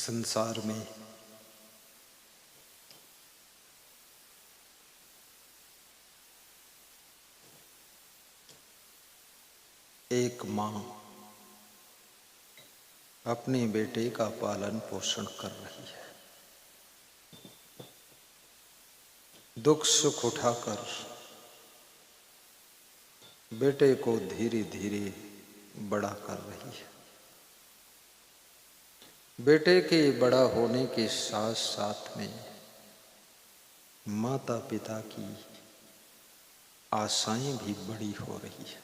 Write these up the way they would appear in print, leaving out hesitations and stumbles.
संसार में एक माँ अपने बेटे का पालन पोषण कर रही है। दुख सुख उठाकर बेटे को धीरे धीरे बड़ा कर रही है। बेटे के बड़ा होने के साथ साथ में माता पिता की आशाएं भी बड़ी हो रही है।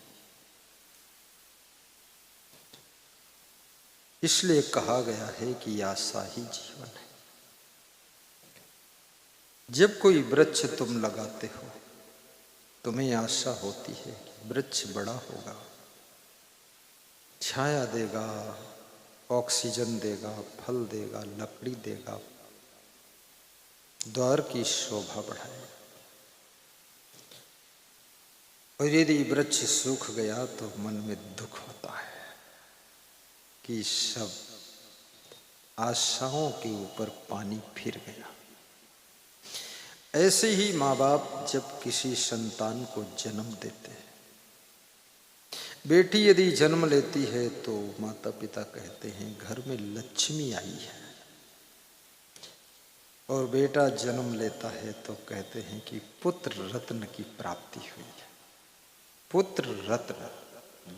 इसलिए कहा गया है कि आशा ही जीवन है। जब कोई वृक्ष तुम लगाते हो तुम्हें आशा होती है कि वृक्ष बड़ा होगा, छाया देगा, ऑक्सीजन देगा, फल देगा, लकड़ी देगा, द्वार की शोभा बढ़ाएगा। और यदि वृक्ष सूख गया तो मन में दुख होता है कि सब आशाओं के ऊपर पानी फिर गया। ऐसे ही माँ बाप जब किसी संतान को जन्म देते हैं, बेटी यदि जन्म लेती है तो माता पिता कहते हैं घर में लक्ष्मी आई है, और बेटा जन्म लेता है तो कहते हैं कि पुत्र रत्न की प्राप्ति हुई है। पुत्र रत्न,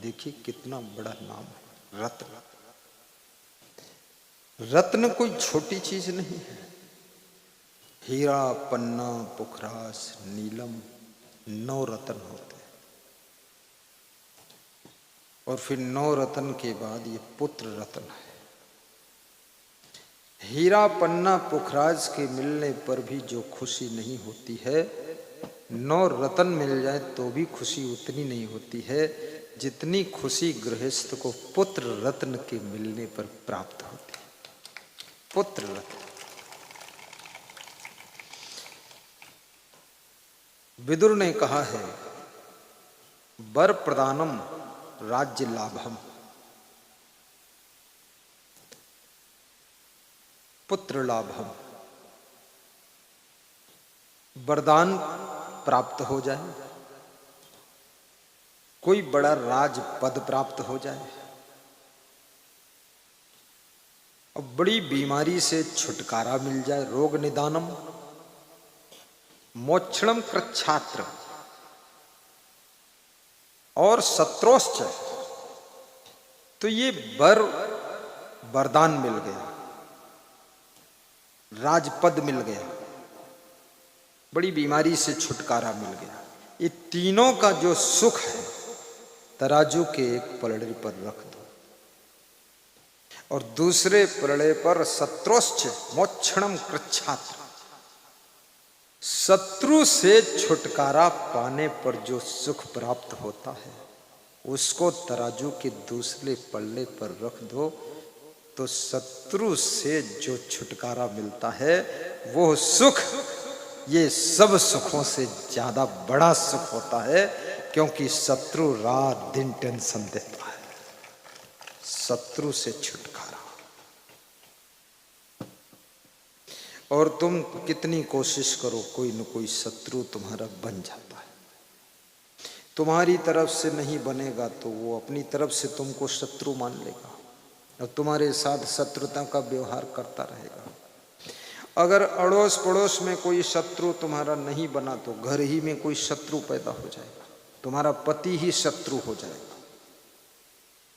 देखिए कितना बड़ा नाम है, रत्न। रत्न कोई छोटी चीज नहीं है। हीरा, पन्ना, पुखराज, नीलम, 9 रत्न होते हैं। और फिर 9 रत्न के बाद ये पुत्र रत्न है। हीरा, पन्ना, पुखराज के मिलने पर भी जो खुशी नहीं होती है, 9 रत्न मिल जाए तो भी खुशी उतनी नहीं होती है जितनी खुशी गृहस्थ को पुत्र रत्न के मिलने पर प्राप्त होती है। पुत्र रत्न। विदुर ने कहा है, वर प्रदानम राज्य लाभम, पुत्र लाभम। वरदान प्राप्त हो जाए, कोई बड़ा राज पद प्राप्त हो जाए, और बड़ी बीमारी से छुटकारा मिल जाए, रोग निदानम, मोक्षणम कृच्छात्र, और शत्रोश्च, तो ये वरदान मिल गया, राजपद मिल गया, बड़ी बीमारी से छुटकारा मिल गया। ये तीनों का जो सुख है तराजू के एक पलड़े पर रख दो और दूसरे पलड़े पर शत्रुश्च मोक्षणम कृच्छात्र, शत्रु से छुटकारा पाने पर जो सुख प्राप्त होता है उसको तराजू के दूसरे पल्ले पर रख दो तो शत्रु से जो छुटकारा मिलता है वो सुख ये सब सुखों से ज्यादा बड़ा सुख होता है, क्योंकि शत्रु रात दिन टेंशन देता है। शत्रु से छुटकारा। और तुम कितनी कोशिश करो कोई न कोई शत्रु तुम्हारा बन जाता है। तुम्हारी तरफ से नहीं बनेगा तो वो अपनी तरफ से तुमको शत्रु मान लेगा और तुम्हारे साथ शत्रुता का व्यवहार करता रहेगा। अगर अड़ोस पड़ोस में कोई शत्रु तुम्हारा नहीं बना तो घर ही में कोई शत्रु पैदा हो जाएगा। तुम्हारा पति ही शत्रु हो जाएगा,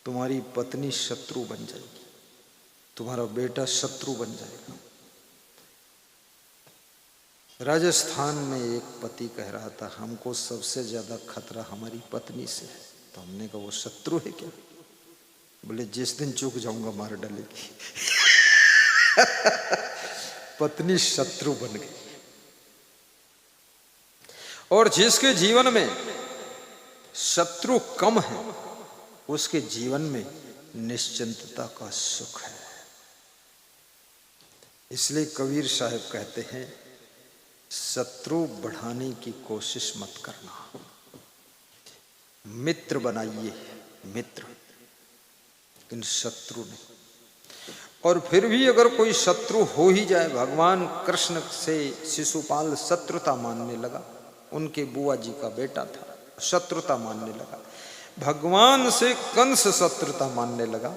तुम्हारी पत्नी शत्रु बन जाएगी, तुम्हारा बेटा शत्रु बन जाएगा। राजस्थान में एक पति कह रहा था, हमको सबसे ज्यादा खतरा हमारी पत्नी से है। तो हमने कहा वो शत्रु है क्या? बोले जिस दिन चूक जाऊंगा मार डालेगी। पत्नी शत्रु बन गई। और जिसके जीवन में शत्रु कम है उसके जीवन में निश्चिंतता का सुख है। इसलिए कबीर साहब कहते हैं, शत्रु बढ़ाने की कोशिश मत करना, मित्र बनाइए, मित्र, लेकिन शत्रु नहीं। और फिर भी अगर कोई शत्रु हो ही जाए, भगवान कृष्ण से शिशुपाल शत्रुता मानने लगा। उनके बुआ जी का बेटा था, शत्रुता मानने लगा। भगवान से कंस शत्रुता मानने लगा।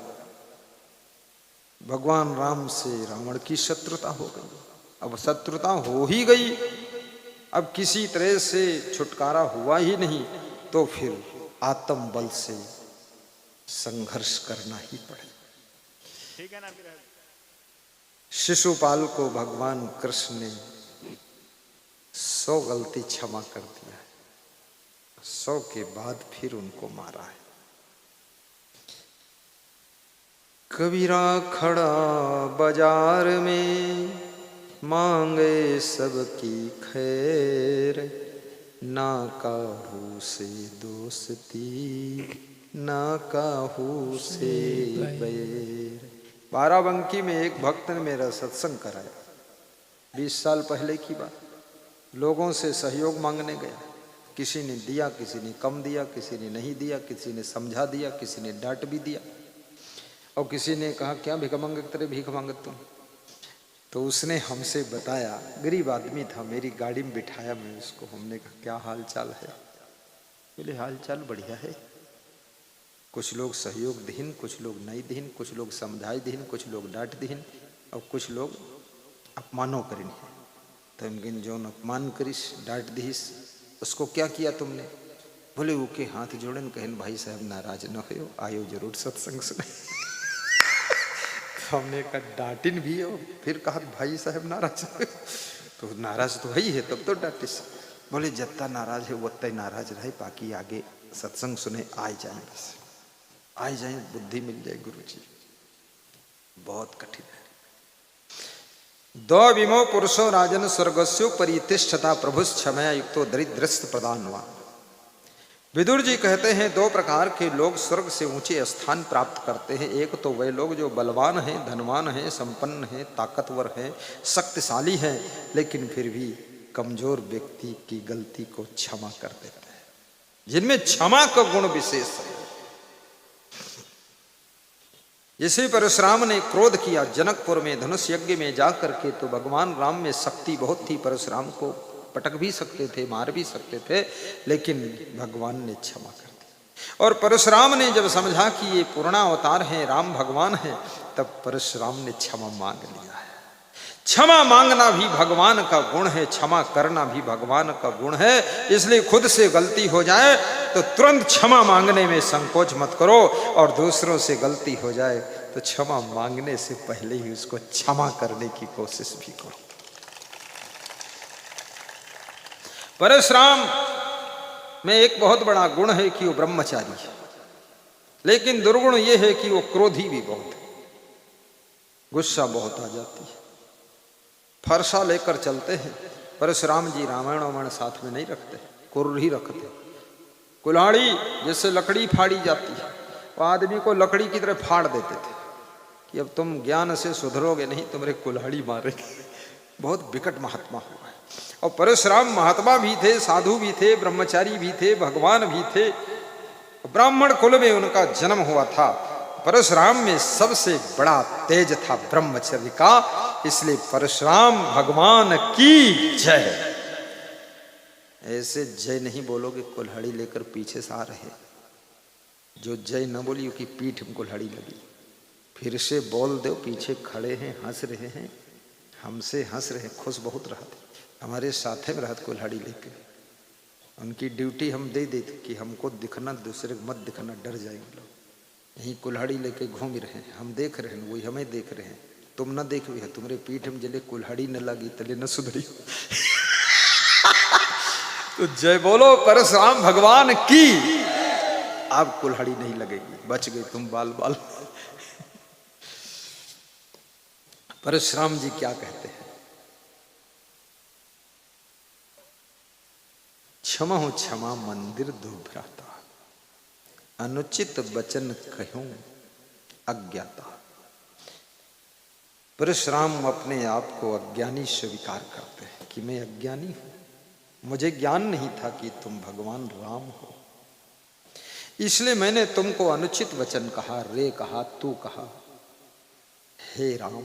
भगवान राम से रावण की शत्रुता हो गई। अब शत्रुता हो ही गई, अब किसी तरह से छुटकारा हुआ ही नहीं, तो फिर आत्म बल से संघर्ष करना ही पड़े। ठीक है ना। शिशुपाल को भगवान कृष्ण ने 100 गलती क्षमा कर दिया है, 100 के बाद फिर उनको मारा है। कबीरा खड़ा बाजार में मांगे सबकी खैर, ना काहू से दोस्ती ना काहू से बैर। बाराबंकी में एक भक्त ने मेरा सत्संग कराया, 20 साल पहले की बात। लोगों से सहयोग मांगने गया, किसी ने दिया, किसी ने कम दिया, किसी ने नहीं दिया, किसी ने समझा दिया, किसी ने डांट भी दिया, और किसी ने कहा क्या भिख मांगत तेरे, भीख मांगत तुम। तो उसने हमसे बताया, गरीब आदमी था, मेरी गाड़ी में बिठाया मैं उसको, हमने कहा क्या हाल चाल है? बोले हाल चाल बढ़िया है। कुछ लोग सहयोग दीन, कुछ लोग नहीं दीन, कुछ लोग समझाई दीन, कुछ लोग डांट दीन, और कुछ लोग अपमानो करिन। तो हम जो अपमान करिस डांट दीस, उसको क्या किया तुमने? बोले वो के हाथ जोड़न कहन भाई साहब नाराज न हो, आयो जरूर सत्संग सुने। तो हमने कहा डांटिन भी हो, फिर कहा भाई साहब नाराज हो, तो नाराज तो ही है तब तो डांटिस। बोले जितना नाराज है उतना ही नाराज रहे, बाकी आगे सत्संग सुने आ जाए, बस आ जाए, बुद्धि मिल जाए गुरु जी। बहुत कठिन है। दो विमो पुरुषो राजन स्वर्गस्यो परितिष्ठता प्रभुश्चमया युक्तो दरिद्रस्त प्रदानवा। विदुर जी कहते हैं 2 प्रकार के लोग स्वर्ग से ऊंचे स्थान प्राप्त करते हैं। एक तो वे लोग जो बलवान हैं, धनवान हैं, संपन्न हैं, ताकतवर हैं, शक्तिशाली हैं, लेकिन फिर भी कमजोर व्यक्ति की गलती को क्षमा कर देते हैं, जिनमें क्षमा का गुण विशेष है। जैसे परशुराम ने क्रोध किया जनकपुर में धनुष यज्ञ में जाकर के, तो भगवान राम में शक्ति बहुत थी, परशुराम को पटक भी सकते थे, मार भी सकते थे, लेकिन भगवान ने क्षमा कर दी। और परशुराम ने जब समझा कि ये पूर्णावतार है, राम भगवान है, तब परशुराम ने क्षमा मांग लिया है। क्षमा मांगना भी भगवान का गुण है, क्षमा करना भी भगवान का गुण है। इसलिए खुद से गलती हो जाए तो तुरंत क्षमा मांगने में संकोच मत करो, और दूसरों से गलती हो जाए तो क्षमा मांगने से पहले ही उसको क्षमा करने की कोशिश भी करो। परशुराम में एक बहुत बड़ा गुण है कि वो ब्रह्मचारी है, लेकिन दुर्गुण ये है कि वो क्रोधी भी बहुत है, गुस्सा बहुत आ जाती है। फरसा लेकर चलते हैं, परशुराम जी रामायण वामायण साथ में नहीं रखते, कुर्र ही रखते। कुल्हाड़ी जिससे लकड़ी फाड़ी जाती है, वो आदमी को लकड़ी की तरह फाड़ देते थे कि अब तुम ज्ञान से सुधरोगे नहीं, तुम्हारे कुल्हाड़ी मारेंगे। बहुत विकट महात्मा हुआ है। और परशुराम महात्मा भी थे, साधु भी थे, ब्रह्मचारी भी थे, भगवान भी थे। ब्राह्मण कुल में उनका जन्म हुआ था। परशुराम में सबसे बड़ा तेज था ब्रह्मचर्य का, इसलिए परशुराम भगवान की जय। ऐसे जय नहीं बोलोगे कुल्हाड़ी लेकर पीछे से आ रहे, जो जय न बोली कि पीठ में कुल्हाड़ी लगी। फिर से बोल दो, पीछे खड़े हैं, हंस रहे हैं, हमसे हंस रहे, खुश बहुत रहा थे, हमारे साथ में रहत कुल्हाड़ी लेके। उनकी ड्यूटी हम दे देते कि हमको दिखना, दूसरे को मत दिखना, डर जाएंगे लोग। यही कुल्हाड़ी लेके घूम रहे हैं, हम देख रहे हैं, वही हमें देख रहे हैं। तुम न देख रहे, तुम्हारे पीठ में जले कुल्हाड़ी न लगी तले न सुधरी। तो जय बोलो परशुराम भगवान की। अब कुल्हाड़ी नहीं लगेगी, बच गए तुम बाल बाल। परशुराम जी क्या कहते हैं? क्षमा हो क्षमा मंदिर दुर्भ्राता, अनुचित वचन कहूं अज्ञाता। परशुराम अपने आप को अज्ञानी स्वीकार करते हैं कि मैं अज्ञानी हूं, मुझे ज्ञान नहीं था कि तुम भगवान राम हो, इसलिए मैंने तुमको अनुचित वचन कहा, रे कहा, तू कहा, हे राम,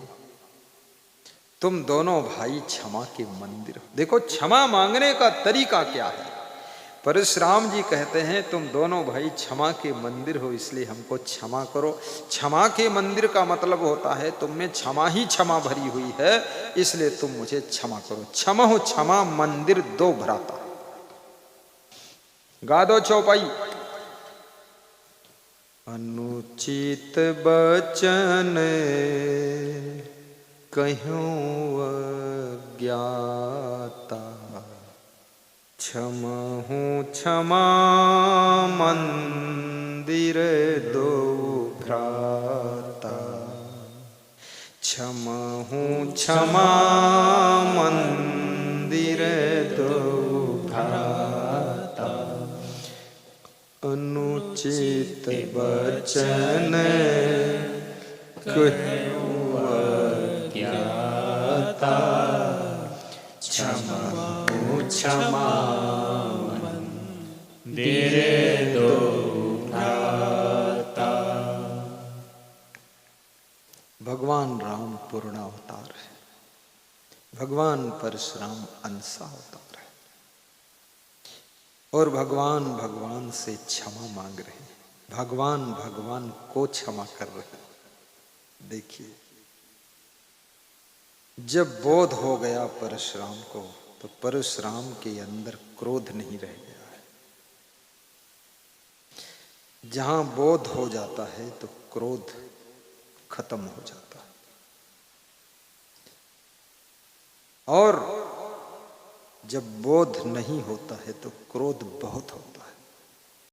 तुम दोनों भाई क्षमा के मंदिर हो। देखो क्षमा मांगने का तरीका क्या है। परशुराम जी कहते हैं तुम दोनों भाई क्षमा के मंदिर हो, इसलिए हमको क्षमा करो। क्षमा के मंदिर का मतलब होता है तुम में क्षमा ही क्षमा भरी हुई है, इसलिए तुम मुझे क्षमा करो। क्षमा हो क्षमा मंदिर दो भ्राता। गा दो चौपाई। अनुचित बचन कह्यूं अज्ञाता, क्षमहु क्षमा मंदिर दो भ्राता। क्षमहु क्षमा मंदिर दो भ्राता। अनुचित बचन कह्यूं अज्ञाता, क्षमहु क्षमा मंदिर दो भ्राता। भगवान राम पूर्णावतार है, भगवान परशुराम अंशा अवतार है, और भगवान भगवान से क्षमा मांग रहे हैं, भगवान भगवान को क्षमा कर रहे हैं। देखिए जब बोध हो गया परशुराम को, तो परशुराम के अंदर क्रोध नहीं रह गया है। जहां बोध हो जाता है तो क्रोध खत्म हो जाता है, और जब बोध नहीं होता है तो क्रोध बहुत होता है।